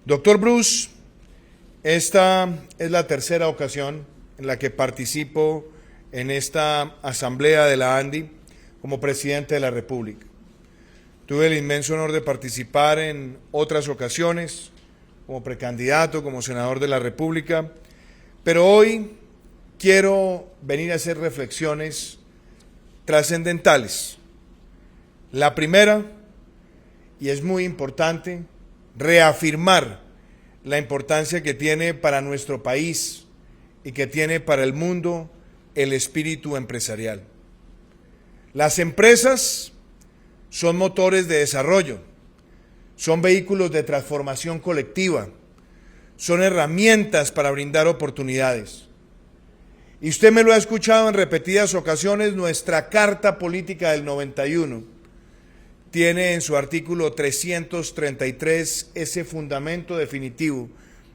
Doctor Bruce, esta es la tercera ocasión en la que participo en esta asamblea de la ANDI como presidente de la República. Tuve el inmenso honor de participar en otras ocasiones como precandidato, como senador de la República, pero hoy quiero venir a hacer reflexiones trascendentales. La primera, y es muy importante, reafirmar la importancia que tiene para nuestro país y que tiene para el mundo el espíritu empresarial. Las empresas son motores de desarrollo, son vehículos de transformación colectiva, son herramientas para brindar oportunidades. Y usted me lo ha escuchado en repetidas ocasiones, nuestra Carta Política del 91 tiene en su artículo 333 ese fundamento definitivo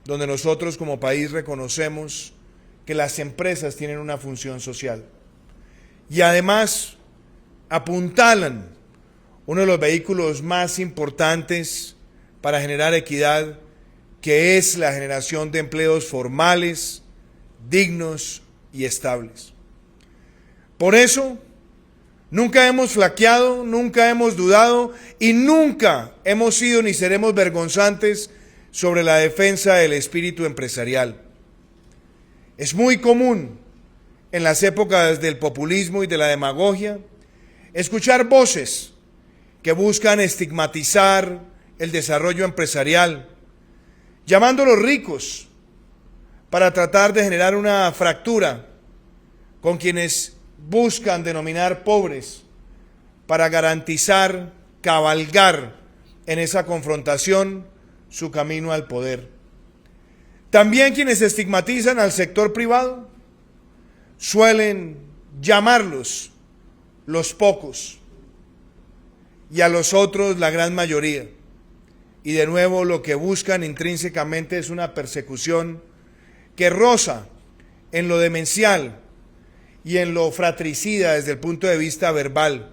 donde nosotros como país reconocemos que las empresas tienen una función social. Y además apuntalan uno de los vehículos más importantes para generar equidad, que es la generación de empleos formales, dignos y estables. Por eso, nunca hemos flaqueado, nunca hemos dudado y nunca hemos sido ni seremos vergonzantes sobre la defensa del espíritu empresarial. Es muy común en las épocas del populismo y de la demagogia escuchar voces que buscan estigmatizar el desarrollo empresarial, llamándolos ricos para tratar de generar una fractura con quienes buscan denominar pobres para garantizar, cabalgar en esa confrontación su camino al poder. También quienes estigmatizan al sector privado suelen llamarlos los pocos y a los otros la gran mayoría. Y de nuevo lo que buscan intrínsecamente es una persecución que roza en lo demencial y en lo fratricida desde el punto de vista verbal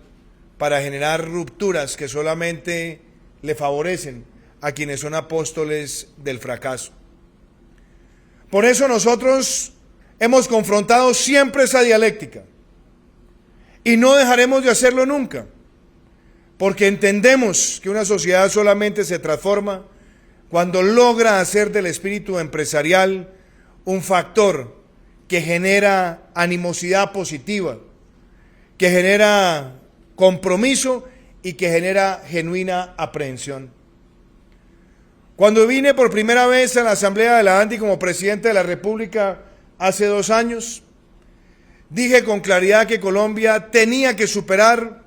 para generar rupturas que solamente le favorecen a quienes son apóstoles del fracaso. Por eso nosotros hemos confrontado siempre esa dialéctica y no dejaremos de hacerlo nunca, porque entendemos que una sociedad solamente se transforma cuando logra hacer del espíritu empresarial un factor que genera animosidad positiva, que genera compromiso y que genera genuina aprehensión. Cuando vine por primera vez a la Asamblea de la ANDI como presidente de la República hace 2 años, dije con claridad que Colombia tenía que superar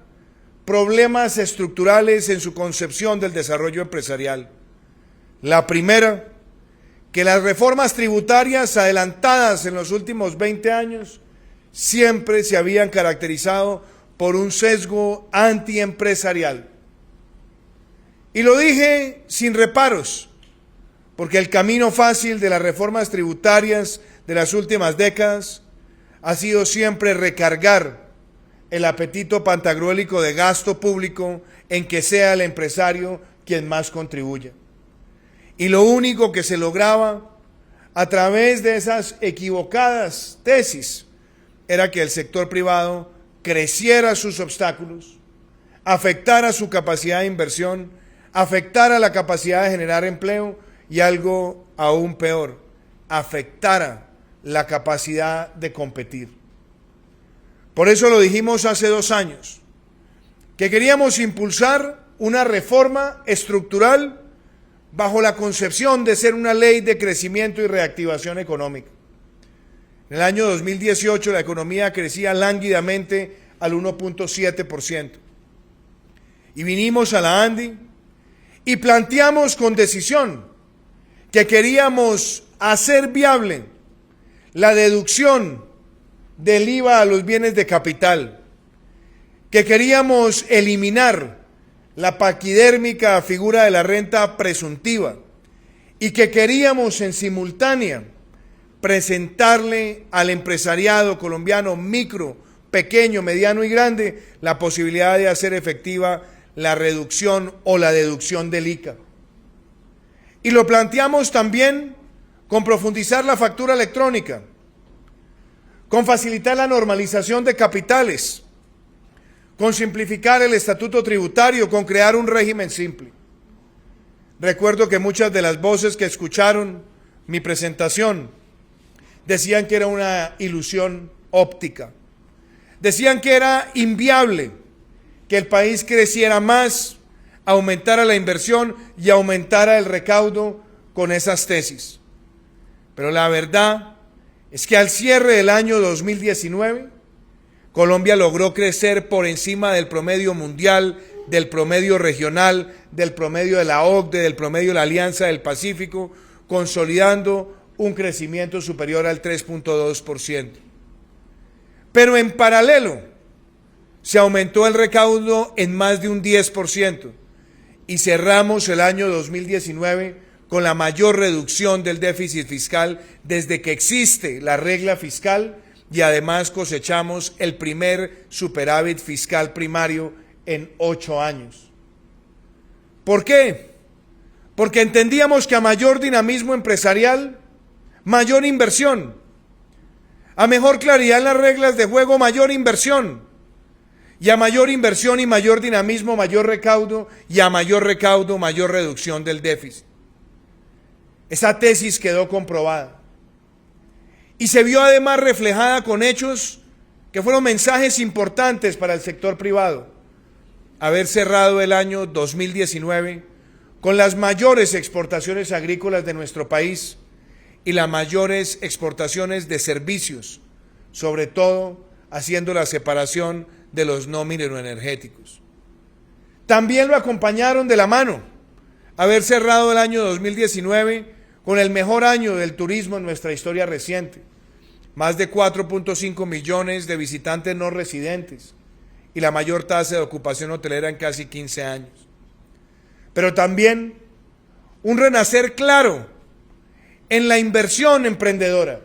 problemas estructurales en su concepción del desarrollo empresarial. La primera, que las reformas tributarias adelantadas en los últimos 20 años siempre se habían caracterizado por un sesgo antiempresarial. Y lo dije sin reparos, porque el camino fácil de las reformas tributarias de las últimas décadas ha sido siempre recargar el apetito pantagruélico de gasto público en que sea el empresario quien más contribuya. Y lo único que se lograba a través de esas equivocadas tesis era que el sector privado creciera sus obstáculos, afectara su capacidad de inversión, afectara la capacidad de generar empleo y algo aún peor, afectara la capacidad de competir. Por eso lo dijimos hace 2 años, que queríamos impulsar una reforma estructural bajo la concepción de ser una ley de crecimiento y reactivación económica. En el año 2018 la economía crecía lánguidamente al 1.7%. Y vinimos a la ANDI y planteamos con decisión que queríamos hacer viable la deducción del IVA a los bienes de capital, que queríamos eliminar la paquidérmica figura de la renta presuntiva y que queríamos en simultánea presentarle al empresariado colombiano micro, pequeño, mediano y grande la posibilidad de hacer efectiva la reducción o la deducción del ICA. Y lo planteamos también con profundizar la factura electrónica, con facilitar la normalización de capitales, con simplificar el estatuto tributario, con crear un régimen simple. Recuerdo que muchas de las voces que escucharon mi presentación decían que era una ilusión óptica. Decían que era inviable que el país creciera más, aumentara la inversión y aumentara el recaudo con esas tesis. Pero la verdad es que al cierre del año 2019, Colombia logró crecer por encima del promedio mundial, del promedio regional, del promedio de la OCDE, del promedio de la Alianza del Pacífico, consolidando un crecimiento superior al 3.2%. Pero en paralelo, se aumentó el recaudo en más de un 10% y cerramos el año 2019 con la mayor reducción del déficit fiscal desde que existe la regla fiscal, y además cosechamos el primer superávit fiscal primario en 8 años. ¿Por qué? Porque entendíamos que a mayor dinamismo empresarial, mayor inversión, a mejor claridad en las reglas de juego, mayor inversión, y a mayor inversión y mayor dinamismo, mayor recaudo, y a mayor recaudo, mayor reducción del déficit. Esa tesis quedó comprobada y se vio además reflejada con hechos que fueron mensajes importantes para el sector privado. Haber cerrado el año 2019 con las mayores exportaciones agrícolas de nuestro país y las mayores exportaciones de servicios, sobre todo haciendo la separación de los no mineroenergéticos. También lo acompañaron de la mano haber cerrado el año 2019 con el mejor año del turismo en nuestra historia reciente, más de 4.5 millones de visitantes no residentes y la mayor tasa de ocupación hotelera en casi 15 años. Pero también un renacer claro en la inversión emprendedora.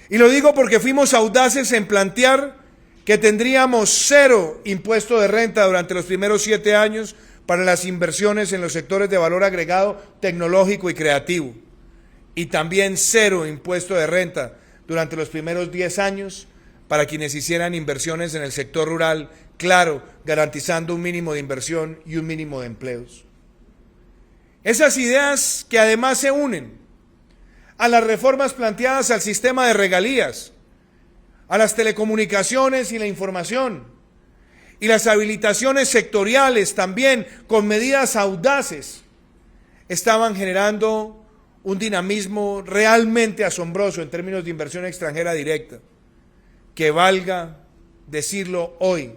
Y lo digo porque fuimos audaces en plantear que tendríamos 0 impuesto de renta durante los primeros 7 años para las inversiones en los sectores de valor agregado tecnológico y creativo, y también 0 impuesto de renta durante los primeros 10 años para quienes hicieran inversiones en el sector rural, claro, garantizando un mínimo de inversión y un mínimo de empleos. Esas ideas que además se unen a las reformas planteadas al sistema de regalías, a las telecomunicaciones y la información, y las habilitaciones sectoriales también con medidas audaces, estaban generando un dinamismo realmente asombroso en términos de inversión extranjera directa, que valga decirlo hoy,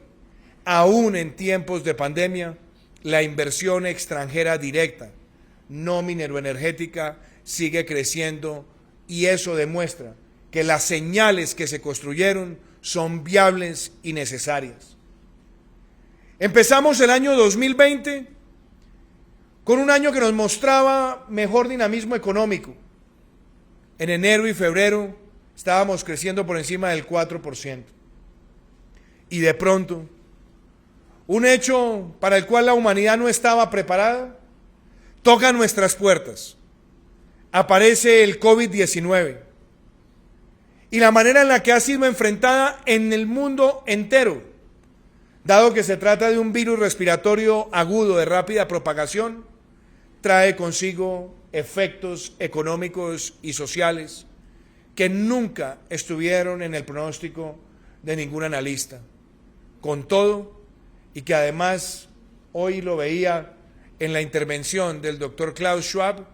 aún en tiempos de pandemia, la inversión extranjera directa, no mineroenergética, sigue creciendo, y eso demuestra que las señales que se construyeron son viables y necesarias. Empezamos el año 2020 con un año que nos mostraba mejor dinamismo económico. En enero y febrero estábamos creciendo por encima del 4%. Y de pronto, un hecho para el cual la humanidad no estaba preparada, toca nuestras puertas. Aparece el COVID-19 y la manera en la que ha sido enfrentada en el mundo entero, dado que se trata de un virus respiratorio agudo de rápida propagación, trae consigo efectos económicos y sociales que nunca estuvieron en el pronóstico de ningún analista. Con todo, y que además hoy lo veía en la intervención del doctor Klaus Schwab,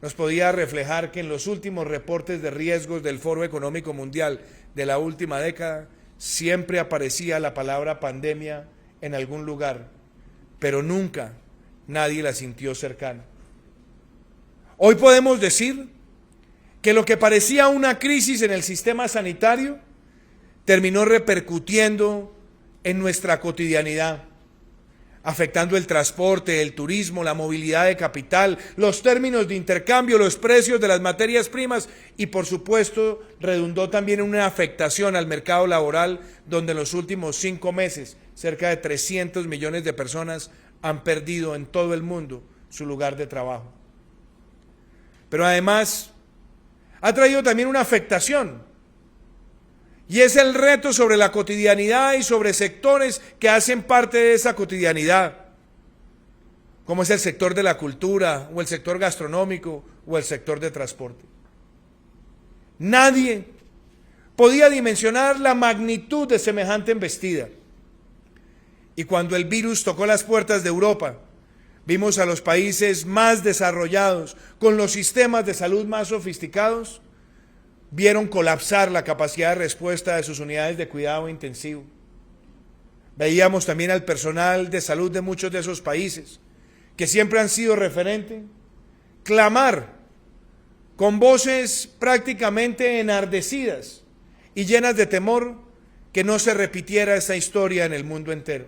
nos podía reflejar que en los últimos reportes de riesgos del Foro Económico Mundial de la última década, siempre aparecía la palabra pandemia en algún lugar, pero nunca nadie la sintió cercana. Hoy podemos decir que lo que parecía una crisis en el sistema sanitario terminó repercutiendo en nuestra cotidianidad, afectando el transporte, el turismo, la movilidad de capital, los términos de intercambio, los precios de las materias primas y, por supuesto, redundó también en una afectación al mercado laboral, donde en los últimos 5 meses cerca de 300 millones de personas han perdido en todo el mundo su lugar de trabajo. pero además ha traído también una afectación, y es el reto sobre la cotidianidad y sobre sectores que hacen parte de esa cotidianidad, como es el sector de la cultura, o el sector gastronómico, o el sector de transporte. Nadie podía dimensionar la magnitud de semejante embestida. Y cuando el virus tocó las puertas de Europa, vimos a los países más desarrollados, con los sistemas de salud más sofisticados, vieron colapsar la capacidad de respuesta de sus unidades de cuidado intensivo. Veíamos también al personal de salud de muchos de esos países, que siempre han sido referente, clamar con voces prácticamente enardecidas y llenas de temor que no se repitiera esa historia en el mundo entero.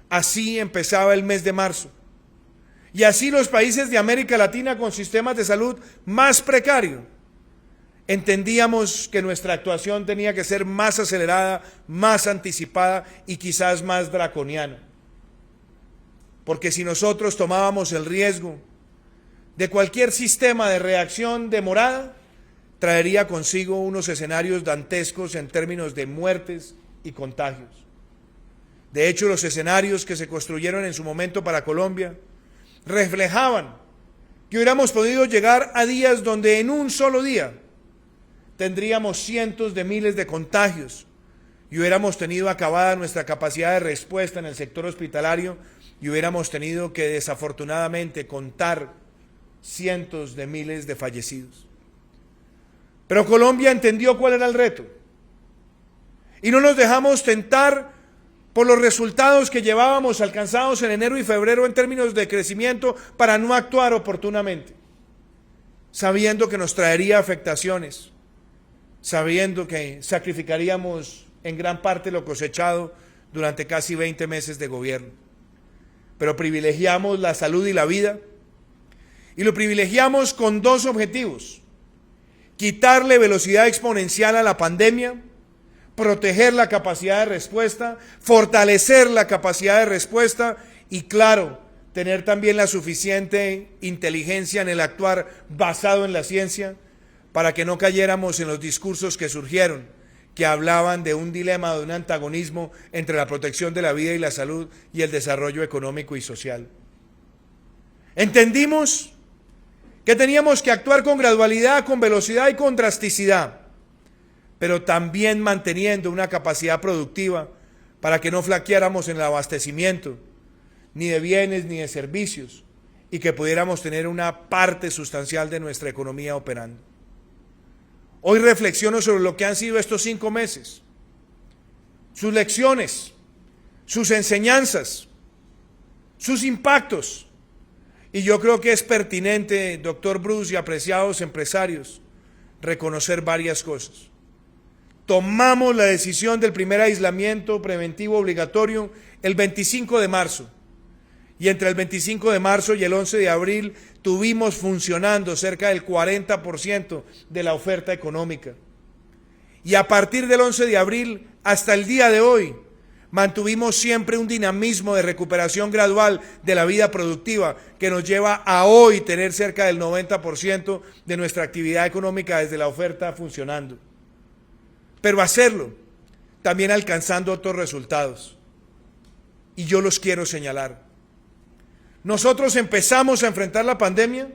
Así empezaba el mes de marzo, y así los países de América Latina con sistemas de salud más precarios entendíamos que nuestra actuación tenía que ser más acelerada, más anticipada y quizás más draconiana. Porque si nosotros tomábamos el riesgo de cualquier sistema de reacción demorada, traería consigo unos escenarios dantescos en términos de muertes y contagios. De hecho, los escenarios que se construyeron en su momento para Colombia reflejaban que hubiéramos podido llegar a días donde en un solo día tendríamos cientos de miles de contagios y hubiéramos tenido acabada nuestra capacidad de respuesta en el sector hospitalario y hubiéramos tenido que desafortunadamente contar cientos de miles de fallecidos. Pero Colombia entendió cuál era el reto y no nos dejamos tentar por los resultados que llevábamos alcanzados en enero y febrero en términos de crecimiento para no actuar oportunamente, sabiendo que nos traería afectaciones, sabiendo que sacrificaríamos en gran parte lo cosechado durante casi 20 meses de gobierno. Pero privilegiamos la salud y la vida, y lo privilegiamos con dos objetivos: quitarle velocidad exponencial a la pandemia, proteger la capacidad de respuesta, fortalecer la capacidad de respuesta y, claro, tener también la suficiente inteligencia en el actuar basado en la ciencia para que no cayéramos en los discursos que surgieron, que hablaban de un dilema, de un antagonismo entre la protección de la vida y la salud y el desarrollo económico y social. Entendimos que teníamos que actuar con gradualidad, con velocidad y con drasticidad, pero también manteniendo una capacidad productiva para que no flaqueáramos en el abastecimiento, ni de bienes ni de servicios, y que pudiéramos tener una parte sustancial de nuestra economía operando. Hoy reflexiono sobre lo que han sido estos 5 meses, sus lecciones, sus enseñanzas, sus impactos, y yo creo que es pertinente, doctor Bruce y apreciados empresarios, reconocer varias cosas. Tomamos la decisión del primer aislamiento preventivo obligatorio el 25 de marzo. Y entre el 25 de marzo y el 11 de abril tuvimos funcionando cerca del 40% de la oferta económica. Y a partir del 11 de abril hasta el día de hoy, mantuvimos siempre un dinamismo de recuperación gradual de la vida productiva que nos lleva a hoy tener cerca del 90% de nuestra actividad económica desde la oferta funcionando. Pero hacerlo también alcanzando otros resultados. Y yo los quiero señalar. Nosotros empezamos a enfrentar la pandemia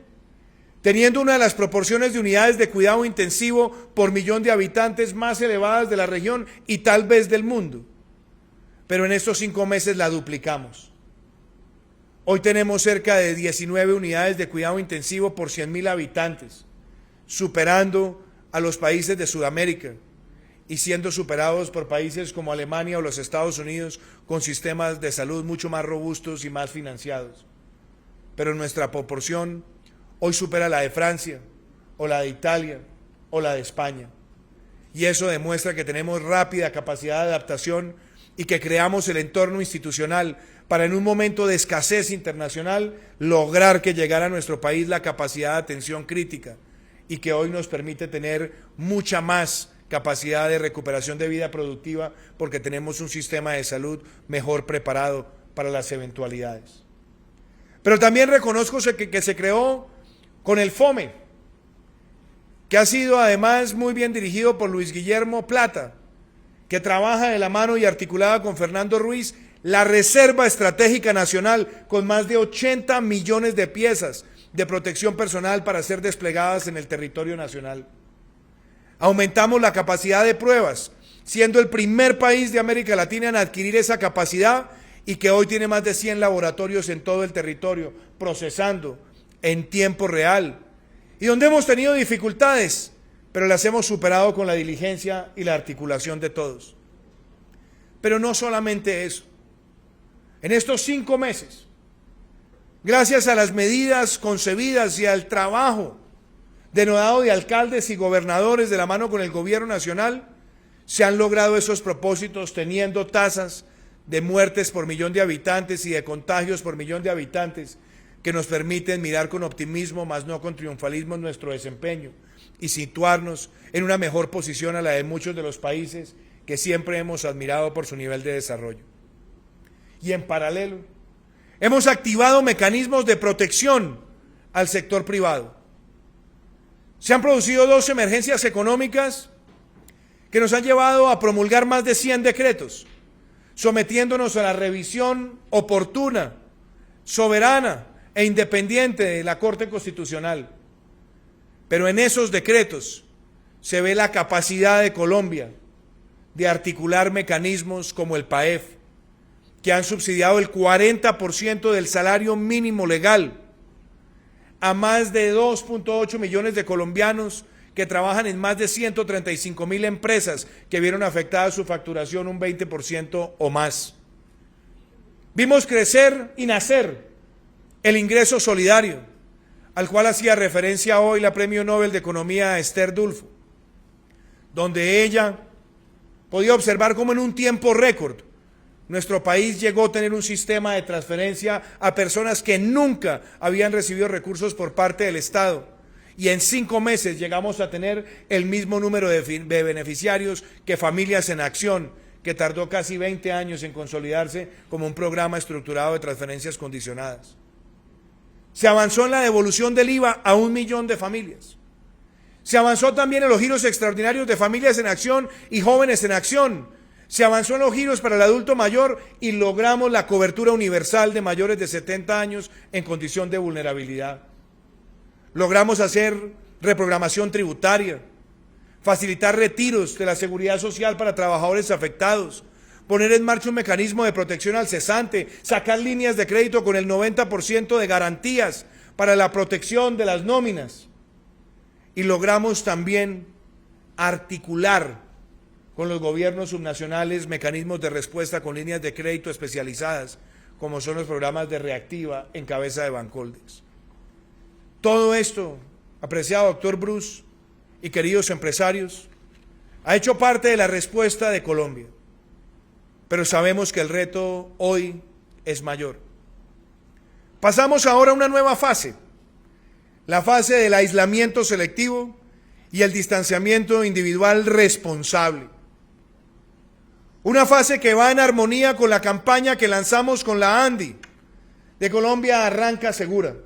teniendo una de las proporciones de unidades de cuidado intensivo por millón de habitantes más elevadas de la región y tal vez del mundo. Pero en estos 5 meses la duplicamos. Hoy tenemos cerca de 19 unidades de cuidado intensivo por 100.000 habitantes, superando a los países de Sudamérica y siendo superados por países como Alemania o los Estados Unidos con sistemas de salud mucho más robustos y más financiados. Pero nuestra proporción hoy supera la de Francia, o la de Italia, o la de España. Y eso demuestra que tenemos rápida capacidad de adaptación y que creamos el entorno institucional para en un momento de escasez internacional lograr que llegara a nuestro país la capacidad de atención crítica y que hoy nos permite tener mucha más capacidad de recuperación de vida productiva porque tenemos un sistema de salud mejor preparado para las eventualidades. Pero también reconozco que se creó con el FOME, que ha sido además muy bien dirigido por Luis Guillermo Plata, que trabaja de la mano y articulada con Fernando Ruiz, la Reserva Estratégica Nacional, con más de 80 millones de piezas de protección personal para ser desplegadas en el territorio nacional. Aumentamos la capacidad de pruebas, siendo el primer país de América Latina en adquirir esa capacidad y que hoy tiene más de 100 laboratorios en todo el territorio, procesando en tiempo real, y donde hemos tenido dificultades, pero las hemos superado con la diligencia y la articulación de todos. Pero no solamente eso. En estos 5 meses, gracias a las medidas concebidas y al trabajo denodado de alcaldes y gobernadores de la mano con el gobierno nacional, se han logrado esos propósitos teniendo tasas de muertes por millón de habitantes y de contagios por millón de habitantes que nos permiten mirar con optimismo, más no con triunfalismo, nuestro desempeño y situarnos en una mejor posición a la de muchos de los países que siempre hemos admirado por su nivel de desarrollo. Y en paralelo, hemos activado mecanismos de protección al sector privado. Se han producido 2 emergencias económicas que nos han llevado a promulgar más de 100 decretos, sometiéndonos a la revisión oportuna, soberana e independiente de la Corte Constitucional. Pero en esos decretos se ve la capacidad de Colombia de articular mecanismos como el PAEF, que han subsidiado el 40% del salario mínimo legal a más de 2.8 millones de colombianos que trabajan en más de 135.000 empresas que vieron afectada su facturación un 20% o más. Vimos crecer y nacer el ingreso solidario, al cual hacía referencia hoy la Premio Nobel de Economía Esther Dulfo, donde ella podía observar cómo en un tiempo récord nuestro país llegó a tener un sistema de transferencia a personas que nunca habían recibido recursos por parte del Estado. Y en 5 meses llegamos a tener el mismo número de beneficiarios que Familias en Acción, que tardó casi 20 años en consolidarse como un programa estructurado de transferencias condicionadas. Se avanzó en la devolución del IVA a 1 millón de familias. Se avanzó también en los giros extraordinarios de Familias en Acción y Jóvenes en Acción. Se avanzó en los giros para el adulto mayor y logramos la cobertura universal de mayores de 70 años en condición de vulnerabilidad. Logramos hacer reprogramación tributaria, facilitar retiros de la seguridad social para trabajadores afectados, poner en marcha un mecanismo de protección al cesante, sacar líneas de crédito con el 90% de garantías para la protección de las nóminas. Y logramos también articular con los gobiernos subnacionales mecanismos de respuesta con líneas de crédito especializadas, como son los programas de Reactiva en cabeza de Bancoldex. Todo esto, apreciado doctor Bruce y queridos empresarios, ha hecho parte de la respuesta de Colombia, pero sabemos que el reto hoy es mayor. Pasamos ahora a una nueva fase, la fase del aislamiento selectivo y el distanciamiento individual responsable. Una fase que va en armonía con la campaña que lanzamos con la ANDI, de Colombia Arranca Segura,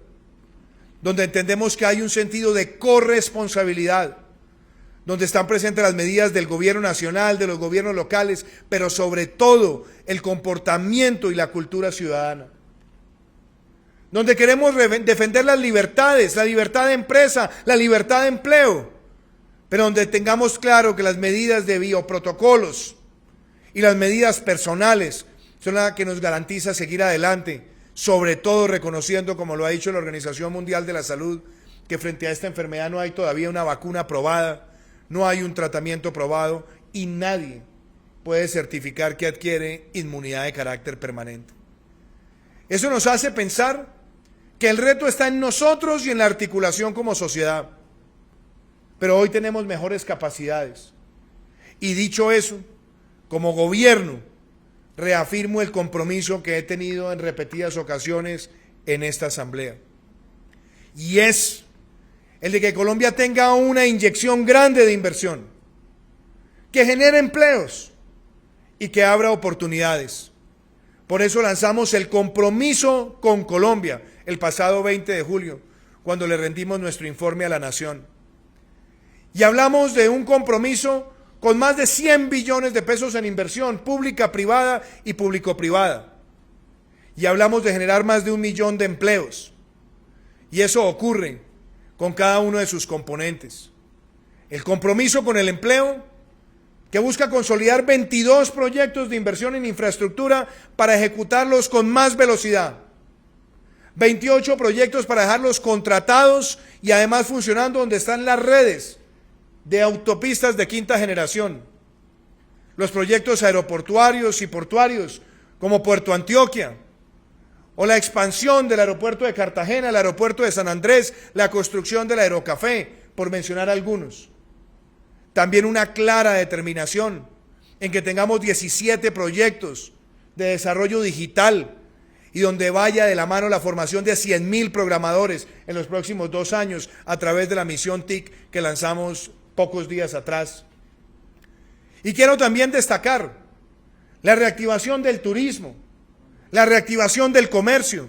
donde entendemos que hay un sentido de corresponsabilidad, donde están presentes las medidas del gobierno nacional, de los gobiernos locales, pero sobre todo el comportamiento y la cultura ciudadana. Donde queremos defender las libertades, la libertad de empresa, la libertad de empleo, pero donde tengamos claro que las medidas de bioprotocolos y las medidas personales son las que nos garantiza seguir adelante, sobre todo reconociendo, como lo ha dicho la Organización Mundial de la Salud, que frente a esta enfermedad no hay todavía una vacuna probada, no hay un tratamiento probado y nadie puede certificar que adquiere inmunidad de carácter permanente. Eso nos hace pensar que el reto está en nosotros y en la articulación como sociedad, pero hoy tenemos mejores capacidades. Y dicho eso, como gobierno, reafirmo el compromiso que he tenido en repetidas ocasiones en esta asamblea. Y es el de que Colombia tenga una inyección grande de inversión, que genere empleos y que abra oportunidades. Por eso lanzamos el compromiso con Colombia el pasado 20 de julio, cuando le rendimos nuestro informe a la nación. Y hablamos de un compromiso con más de 100 billones de pesos en inversión pública, privada y público-privada. Y hablamos de generar más de 1 millón de empleos. Y eso ocurre con cada uno de sus componentes. El compromiso con el empleo, que busca consolidar 22 proyectos de inversión en infraestructura para ejecutarlos con más velocidad. 28 proyectos para dejarlos contratados y además funcionando donde están las redes de autopistas de quinta generación. Los proyectos aeroportuarios y portuarios como Puerto Antioquia, o la expansión del aeropuerto de Cartagena, el aeropuerto de San Andrés, la construcción del Aerocafé, por mencionar algunos. También una clara determinación en que tengamos 17 proyectos de desarrollo digital y donde vaya de la mano la formación de 100.000 programadores en los próximos 2 años a través de la misión TIC que lanzamos pocos días atrás. Y quiero también destacar la reactivación del turismo, la reactivación del comercio,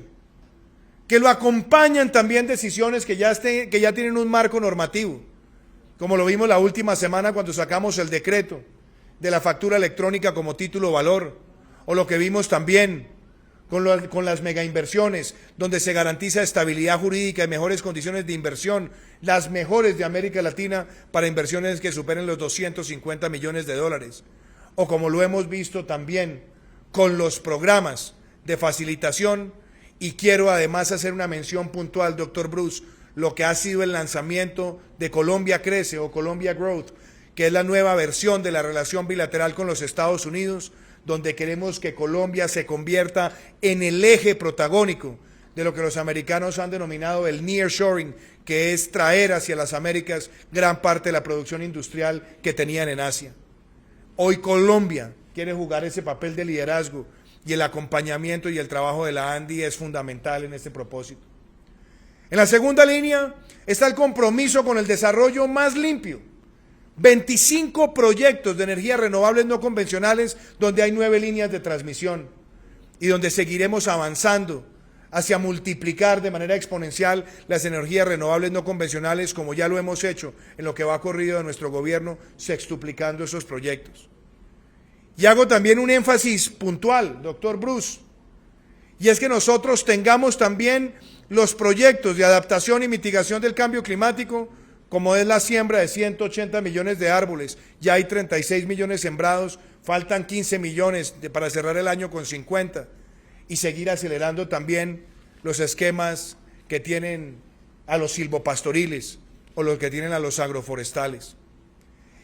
que lo acompañan también decisiones que ya tienen un marco normativo, como lo vimos la última semana cuando sacamos el decreto de la factura electrónica como título valor, o lo que vimos también con las megainversiones, donde se garantiza estabilidad jurídica y mejores condiciones de inversión, las mejores de América Latina para inversiones que superen los 250 millones de dólares. O como lo hemos visto también con los programas de facilitación, y quiero además hacer una mención puntual, doctor Bruce, lo que ha sido el lanzamiento de Colombia Crece o Colombia Growth, que es la nueva versión de la relación bilateral con los Estados Unidos, donde queremos que Colombia se convierta en el eje protagónico de lo que los americanos han denominado el nearshoring, que es traer hacia las Américas gran parte de la producción industrial que tenían en Asia. Hoy Colombia quiere jugar ese papel de liderazgo y el acompañamiento y el trabajo de la ANDI es fundamental en este propósito. En la segunda línea está el compromiso con el desarrollo más limpio. 25 proyectos de energías renovables no convencionales donde hay 9 líneas de transmisión y donde seguiremos avanzando hacia multiplicar de manera exponencial las energías renovables no convencionales, como ya lo hemos hecho en lo que va corrido de nuestro gobierno, sextuplicando esos proyectos. Y hago también un énfasis puntual, doctor Bruce, y es que nosotros tengamos también los proyectos de adaptación y mitigación del cambio climático, como es la siembra de 180 millones de árboles, ya hay 36 millones sembrados, faltan 15 millones para cerrar el año con 50, y seguir acelerando también los esquemas que tienen a los silvopastoriles o los que tienen a los agroforestales.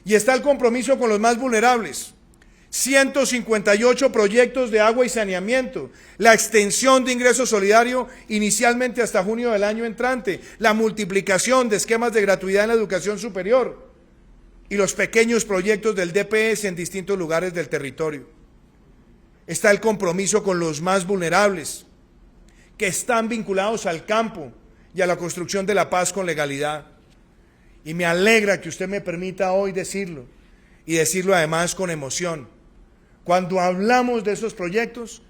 Y está el compromiso con los más vulnerables. 158 proyectos de agua y saneamiento, la extensión de ingreso solidario inicialmente hasta junio del año entrante, la multiplicación de esquemas de gratuidad en la educación superior y los pequeños proyectos del DPS en distintos lugares del territorio. Está el compromiso con los más vulnerables, que están vinculados al campo y a la construcción de la paz con legalidad. Y me alegra que usted me permita hoy decirlo, y decirlo además con emoción. Cuando hablamos de esos proyectos,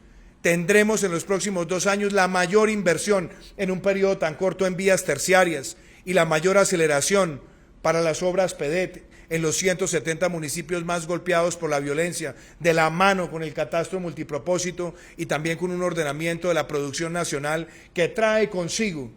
tendremos en los próximos 2 años la mayor inversión en un periodo tan corto en vías terciarias y la mayor aceleración para las obras PEDET en los 170 municipios más golpeados por la violencia, de la mano con el catastro multipropósito y también con un ordenamiento de la producción nacional que trae consigo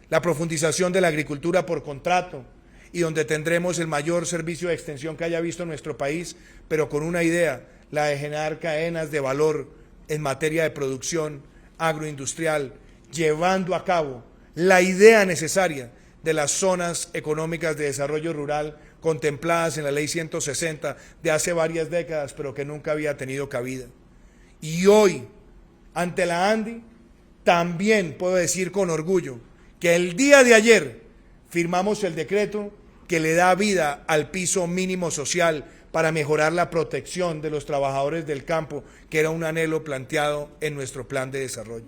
la profundización de la agricultura por contrato, y donde tendremos el mayor servicio de extensión que haya visto nuestro país, pero con una idea, la de generar cadenas de valor en materia de producción agroindustrial, llevando a cabo la idea necesaria de las zonas económicas de desarrollo rural contempladas en la Ley 160 de hace varias décadas, pero que nunca había tenido cabida. Y hoy, ante la ANDI, también puedo decir con orgullo que el día de ayer firmamos el decreto que le da vida al piso mínimo social para mejorar la protección de los trabajadores del campo, que era un anhelo planteado en nuestro plan de desarrollo.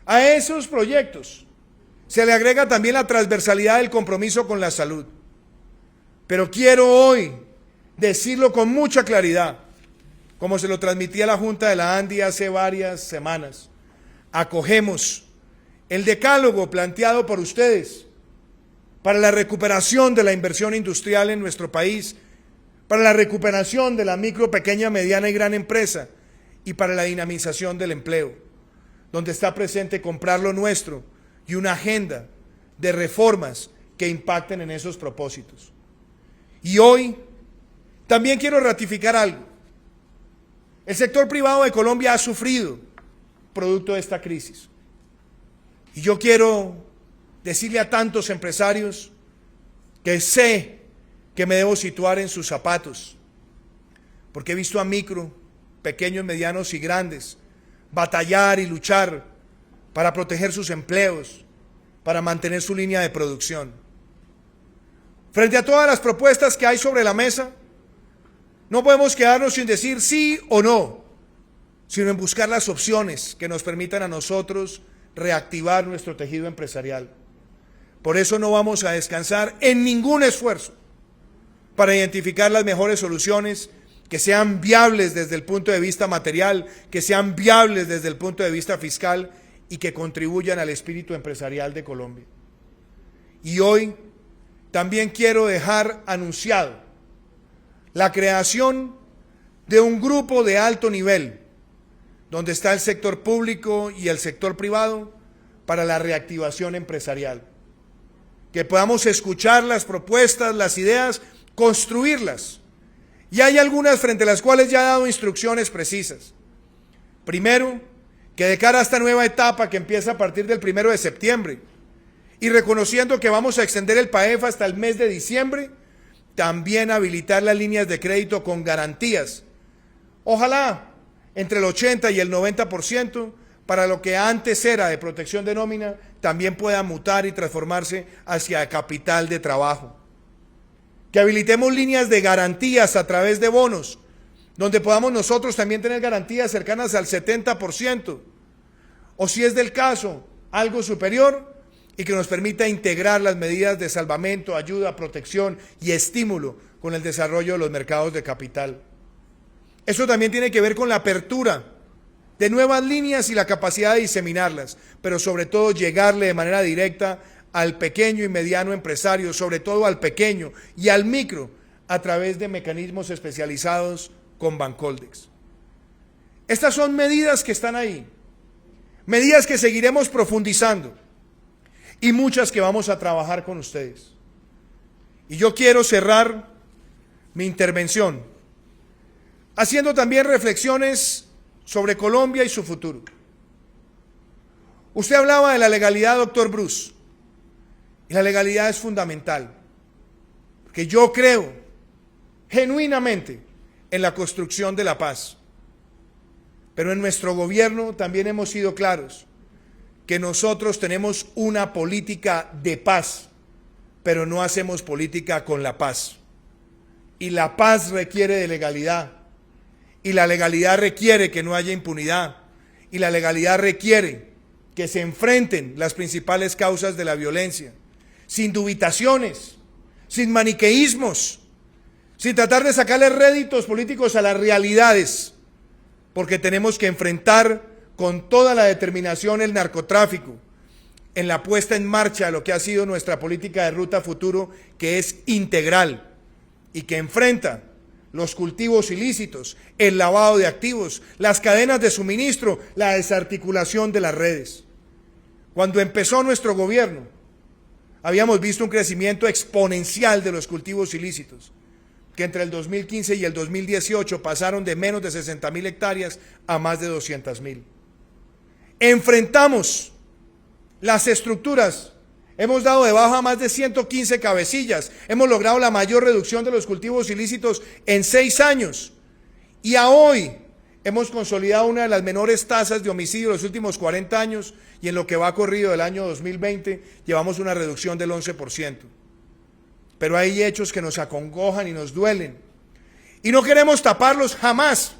A esos proyectos se le agrega también la transversalidad del compromiso con la salud. Pero quiero hoy decirlo con mucha claridad, como se lo transmití a la Junta de la ANDI hace varias semanas. Acogemos el decálogo planteado por ustedes para la recuperación de la inversión industrial en nuestro país, para la recuperación de la micro, pequeña, mediana y gran empresa y para la dinamización del empleo, donde está presente comprar lo nuestro y una agenda de reformas que impacten en esos propósitos. Y hoy también quiero ratificar algo. El sector privado de Colombia ha sufrido producto de esta crisis. Y yo quiero decirle a tantos empresarios que sé que me debo situar en sus zapatos, porque he visto a micro, pequeños, medianos y grandes batallar y luchar para proteger sus empleos, para mantener su línea de producción. Frente a todas las propuestas que hay sobre la mesa, no podemos quedarnos sin decir sí o no, sino en buscar las opciones que nos permitan a nosotros reactivar nuestro tejido empresarial. Por eso no vamos a descansar en ningún esfuerzo para identificar las mejores soluciones que sean viables desde el punto de vista material, que sean viables desde el punto de vista fiscal y que contribuyan al espíritu empresarial de Colombia. Y hoy también quiero dejar anunciado la creación de un grupo de alto nivel, donde está el sector público y el sector privado, para la reactivación empresarial. Que podamos escuchar las propuestas, las ideas, construirlas. Y hay algunas frente a las cuales ya he dado instrucciones precisas. Primero, que de cara a esta nueva etapa que empieza a partir del 1 de septiembre, y reconociendo que vamos a extender el PAEF hasta el mes de diciembre, también habilitar las líneas de crédito con garantías. Ojalá entre el 80 y el 90%, para lo que antes era de protección de nómina, también pueda mutar y transformarse hacia capital de trabajo. Que habilitemos líneas de garantías a través de bonos, donde podamos nosotros también tener garantías cercanas al 70%, o si es del caso, algo superior, y que nos permita integrar las medidas de salvamento, ayuda, protección y estímulo con el desarrollo de los mercados de capital. Eso también tiene que ver con la apertura de nuevas líneas y la capacidad de diseminarlas, pero sobre todo llegarle de manera directa al pequeño y mediano empresario, sobre todo al pequeño y al micro, a través de mecanismos especializados con Bancoldex. Estas son medidas que están ahí, medidas que seguiremos profundizando y muchas que vamos a trabajar con ustedes. Y yo quiero cerrar mi intervención haciendo también reflexiones sobre Colombia y su futuro. Usted hablaba de la legalidad, doctor Bruce, y la legalidad es fundamental, porque yo creo genuinamente en la construcción de la paz. Pero en nuestro gobierno también hemos sido claros que nosotros tenemos una política de paz, pero no hacemos política con la paz. Y la paz requiere de legalidad, y la legalidad requiere que no haya impunidad, y la legalidad requiere que se enfrenten las principales causas de la violencia, sin dubitaciones, sin maniqueísmos, sin tratar de sacarle réditos políticos a las realidades, porque tenemos que enfrentar con toda la determinación el narcotráfico, en la puesta en marcha de lo que ha sido nuestra política de ruta futuro, que es integral y que enfrenta los cultivos ilícitos, el lavado de activos, las cadenas de suministro, la desarticulación de las redes. Cuando empezó nuestro gobierno, habíamos visto un crecimiento exponencial de los cultivos ilícitos, que entre el 2015 y el 2018 pasaron de menos de 60.000 hectáreas a más de 200.000. Enfrentamos las estructuras, hemos dado de baja más de 115 cabecillas, hemos logrado la mayor reducción de los cultivos ilícitos en 6 años y a hoy hemos consolidado una de las menores tasas de homicidio de los últimos 40 años y en lo que va corrido del año 2020 llevamos una reducción del 11%. Pero hay hechos que nos acongojan y nos duelen y no queremos taparlos jamás,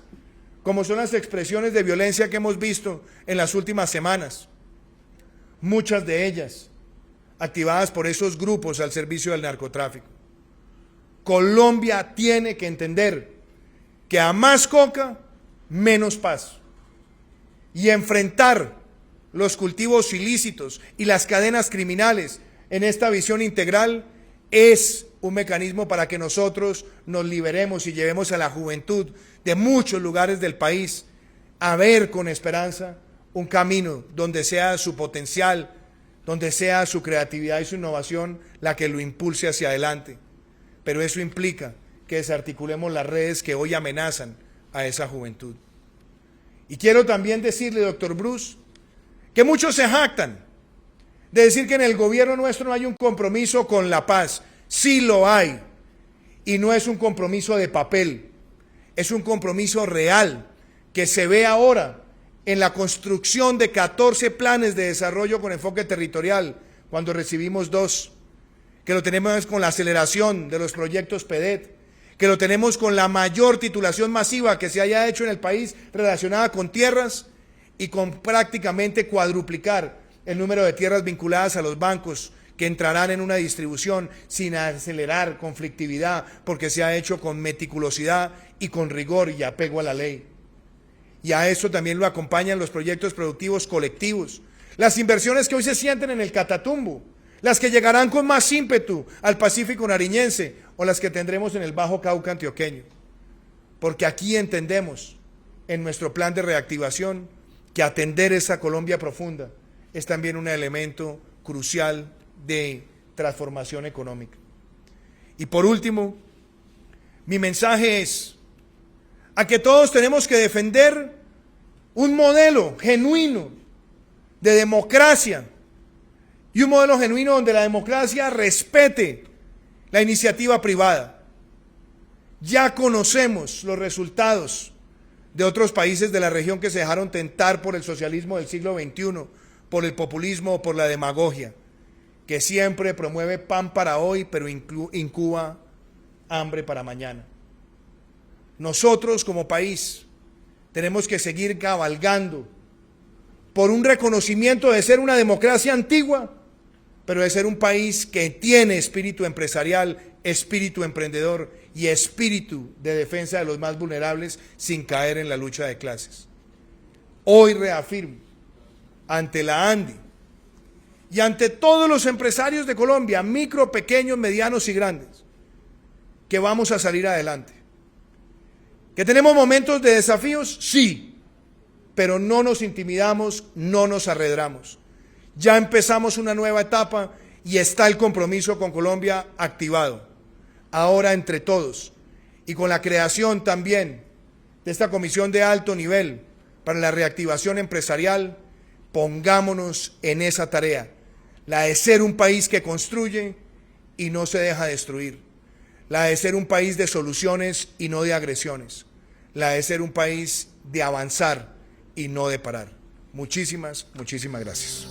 como son las expresiones de violencia que hemos visto en las últimas semanas, muchas de ellas activadas por esos grupos al servicio del narcotráfico. Colombia tiene que entender que a más coca, menos paz, y enfrentar los cultivos ilícitos y las cadenas criminales en esta visión integral es un mecanismo para que nosotros nos liberemos y llevemos a la juventud de muchos lugares del país a ver con esperanza un camino donde sea su potencial, donde sea su creatividad y su innovación la que lo impulse hacia adelante. Pero eso implica que desarticulemos las redes que hoy amenazan a esa juventud. Y quiero también decirle, doctor Bruce, que muchos se jactan de decir que en el gobierno nuestro no hay un compromiso con la paz. Sí lo hay, y no es un compromiso de papel, es un compromiso real que se ve ahora en la construcción de 14 planes de desarrollo con enfoque territorial, cuando recibimos 2, que lo tenemos con la aceleración de los proyectos PEDET, que lo tenemos con la mayor titulación masiva que se haya hecho en el país relacionada con tierras y con prácticamente cuadruplicar el número de tierras vinculadas a los bancos que entrarán en una distribución sin acelerar conflictividad, porque se ha hecho con meticulosidad y con rigor y apego a la ley. Y a eso también lo acompañan los proyectos productivos colectivos, las inversiones que hoy se sienten en el Catatumbo, las que llegarán con más ímpetu al Pacífico nariñense o las que tendremos en el Bajo Cauca antioqueño. Porque aquí entendemos en nuestro plan de reactivación que atender esa Colombia profunda es también un elemento crucial de transformación económica. Y por último, mi mensaje es a que todos tenemos que defender un modelo genuino de democracia y un modelo genuino donde la democracia respete la iniciativa privada. Ya conocemos los resultados de otros países de la región que se dejaron tentar por el socialismo del siglo XXI, por el populismo o por la demagogia, que siempre promueve pan para hoy, pero incuba hambre para mañana. Nosotros como país tenemos que seguir cabalgando por un reconocimiento de ser una democracia antigua, pero de ser un país que tiene espíritu empresarial, espíritu emprendedor y espíritu de defensa de los más vulnerables sin caer en la lucha de clases. Hoy reafirmo ante la ANDI y ante todos los empresarios de Colombia, micro, pequeños, medianos y grandes, que vamos a salir adelante. ¿Que tenemos momentos de desafíos? Sí, pero no nos intimidamos, no nos arredramos. Ya empezamos una nueva etapa y está el compromiso con Colombia activado. Ahora entre todos y con la creación también de esta comisión de alto nivel para la reactivación empresarial, pongámonos en esa tarea, la de ser un país que construye y no se deja destruir, la de ser un país de soluciones y no de agresiones, la de ser un país de avanzar y no de parar. Muchísimas gracias.